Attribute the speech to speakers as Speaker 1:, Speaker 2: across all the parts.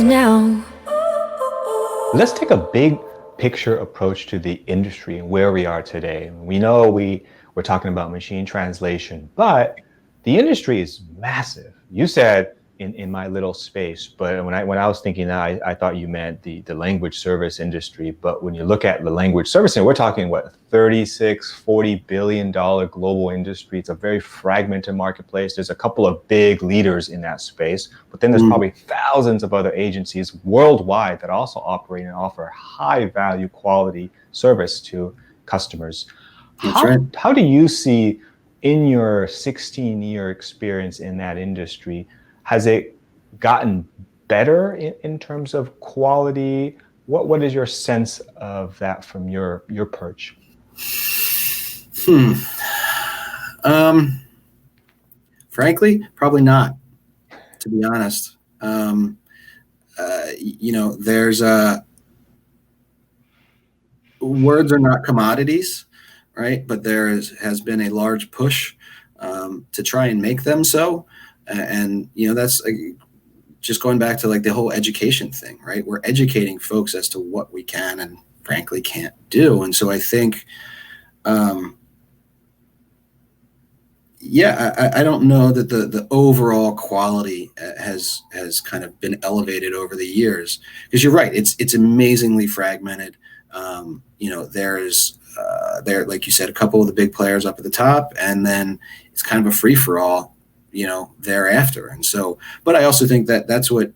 Speaker 1: now.
Speaker 2: Let's take a big picture approach to the industry and where we are today. We know we're talking about machine translation, but the industry is massive. You said in my little space, but when I was thinking that, I thought you meant the language service industry. But when you look at the language servicing, we're talking what, 36, $40 billion global industry. It's a very fragmented marketplace. There's a couple of big leaders in that space, but then there's probably thousands of other agencies worldwide that also operate and offer high value quality service to customers.
Speaker 3: That's right.
Speaker 2: How do you see, in your 16-year experience in that industry, has it gotten better in terms of quality? What is your sense of that from your perch?
Speaker 3: Frankly, probably not, to be honest. There's words are not commodities, right? But has been a large push to try and make them so. And, that's just going back to like the whole education thing, right? We're educating folks as to what we can and frankly can't do. And so I think, I don't know that the overall quality has kind of been elevated over the years, because you're right. It's amazingly fragmented. There's like you said, a couple of the big players up at the top, and then it's kind of a free for all, thereafter. And so, but I also think that that's what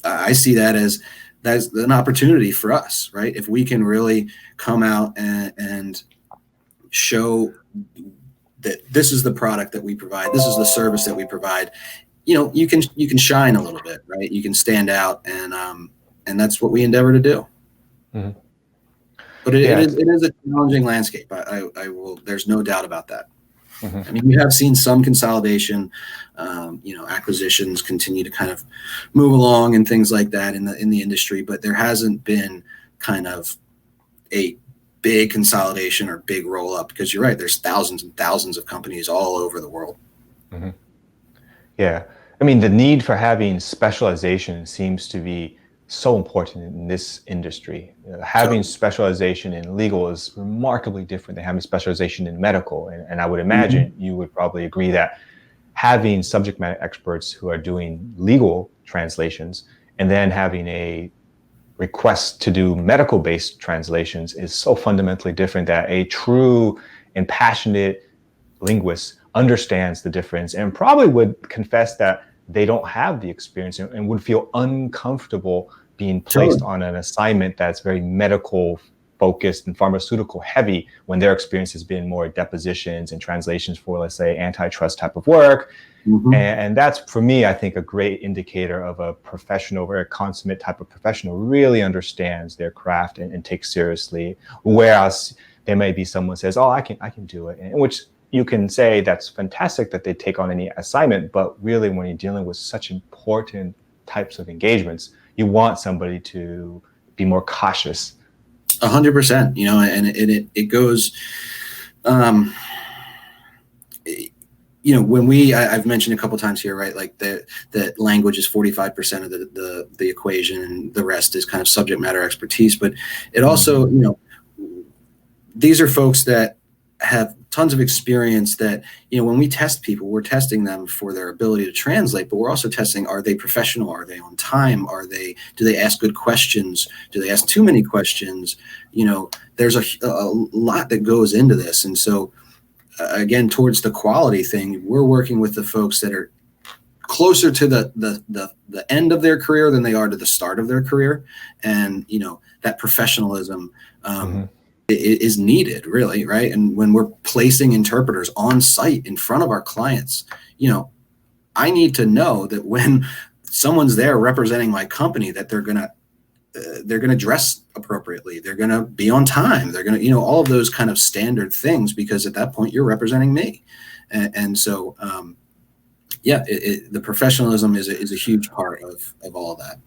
Speaker 3: I see that as that's an opportunity for us, right? If we can really come out and show that this is the product that we provide, this is the service that we provide, you can shine a little bit, right? You can stand out, and that's what we endeavor to do. Mm-hmm. But it is a challenging landscape. I will. There's no doubt about that. Mm-hmm. I mean, you have seen some consolidation. Acquisitions continue to kind of move along and things like that in the industry, but there hasn't been kind of a big consolidation or big roll up, because you're right. There's thousands and thousands of companies all over the world.
Speaker 2: Mm-hmm. Yeah, I mean, the need for having specialization seems to be so important in this industry. Having specialization in legal is remarkably different than having specialization in medical. And I would imagine you would probably agree that having subject matter experts who are doing legal translations and then having a request to do medical-based translations is so fundamentally different, that a true and passionate linguist understands the difference and probably would confess that they don't have the experience and would feel uncomfortable being placed on an assignment that's very medical focused and pharmaceutical heavy, when their experience has been more depositions and translations for, let's say, antitrust type of work. Mm-hmm. And that's, for me, I think, a great indicator of a professional, very consummate type of professional, really understands their craft and takes seriously. Whereas there may be someone says, "Oh, I can do it," and which you can say that's fantastic that they take on any assignment, but really when you're dealing with such important types of engagements, you want somebody to be more cautious.
Speaker 3: 100%, and it goes, when I've mentioned a couple of times here, right? Like that language is 45% of the equation, and the rest is kind of subject matter expertise. But it also, these are folks that have tons of experience that, when we test people, we're testing them for their ability to translate, but we're also testing, are they professional? Are they on time? Do they ask good questions? Do they ask too many questions? There's a lot that goes into this. And so again, towards the quality thing, we're working with the folks that are closer to the end of their career than they are to the start of their career. And, that professionalism, is needed, really, right? And when we're placing interpreters on site in front of our clients, I need to know that when someone's there representing my company, that they're gonna dress appropriately, they're gonna be on time, they're gonna, all of those kind of standard things, because at that point you're representing me, and so the professionalism is a huge part of all of that.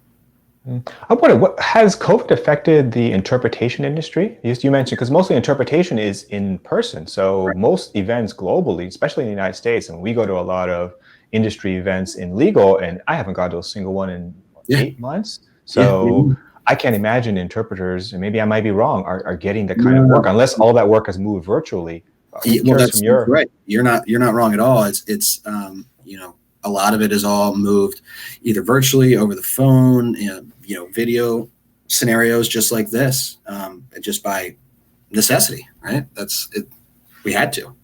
Speaker 2: I wonder, what has COVID affected the interpretation industry? You mentioned, because mostly interpretation is in person. So most events globally, especially in the United States, and we go to a lot of industry events in legal, and I haven't gone to a single one in
Speaker 3: Yeah.
Speaker 2: 8 months.
Speaker 3: Yeah.
Speaker 2: So I can't imagine interpreters, and maybe I might be wrong, are getting the kind of work
Speaker 3: No.
Speaker 2: unless all that work has moved virtually. I'm
Speaker 3: Well,
Speaker 2: curious
Speaker 3: that's
Speaker 2: from your.
Speaker 3: right. You're not wrong at all. It's a lot of it is all moved either virtually over the phone, video scenarios just like this, just by necessity, right? That's it. We had to.